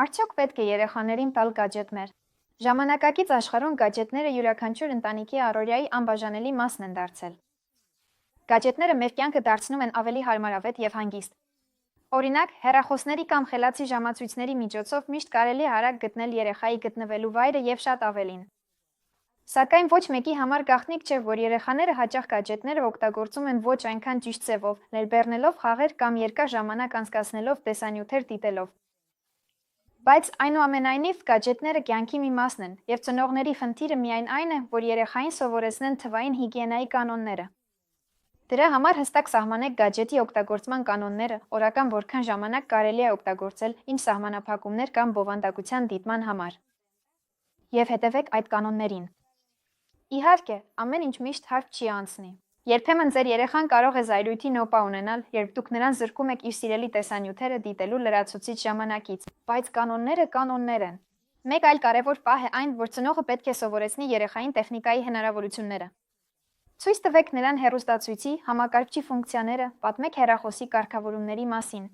Արդյոք պետք է երեխաներին տալ գադջետներ։ Ժամանակակից աշխարհում գադջետները յուրաքանչյուր ընտանիքի առօրյայի անբաժանելի մասն են դարձել։ Գադջետները մեր կյանքը դարձնում են ավելի հարմարավետ եւ հանգիստ։ Օրինակ, հեռախոսների կամ խելացի ժամացույցների միջոցով միշտ կարելի է արագ գտնել երեխայի գտնվելու վայրը եւ շատ ավելին։ Սակայն ոչ մեկի համար գաղտնիք չէ, որ երեխաները հաճախ գադջետները օգտագործում են ոչ այնքան ճիշտ ձևով, ներբեռնելով խաղեր կամ երկար ժամանակ անցկացնելով տեսանյութեր դիտելով։ Բայց այնուամենայնիվ գադջետները կյանքի մի մասն են, եւ ծնողների խնդիրը միայն այն է, որ երեխային սովորեցնեն թվային հիգիենայի կանոնները։ Դրա համար հստակ սահմանեք գադջետի օգտագործման կանոնները, օրական որքան ժամանակ կարելի է օգտագործել, ինչ սահմանափակումներ կամ բովանդակության դիտման համար։ Եվ հետևեք այդ կանոններին։ Իհարկե, ամեն ինչ միշտ հարթ չի անցնի։ Երբեմն ձեր երեխան կարող է զայրույթի նոպա ունենալ, երբ դուք նրան զրկում եք իր սիրելի տեսանյութերը դիտելու լրացուցիչ ժամանակից, բայց կանոնները կանոններ են։ Մեկ այլ կարևոր պահ է այն, որ ծնողը պետք է սովորեցնի երեխային տեխնիկայի հնարավորությունները։ Ցույց տվեք նրան հեռուստացույցի, համակարգչի ֆունկցիաները, պատմեք հեռախոսի կարգավորումների մասին։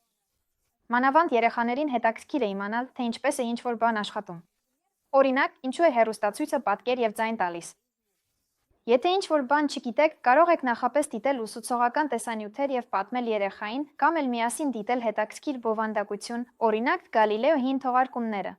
Մանավանդ երեխաներին հետաքրքիր է իմանալ, թե ինչպես է ինչ-որ բան աշխատում։ Օրինակ, ինչու է հեռուստացույցը պատկեր եւ ձայն տալիս։ Եթե ինչ-որ բան չգիտեք, կարող եք նախապես դիտել ուսուցողական տեսանյութեր եւ պատմել երեխային, կամ էլ միասին դիտել հետաքրքիր բովանդակություն, օրինակ Գալիլեո հին թողարկումները։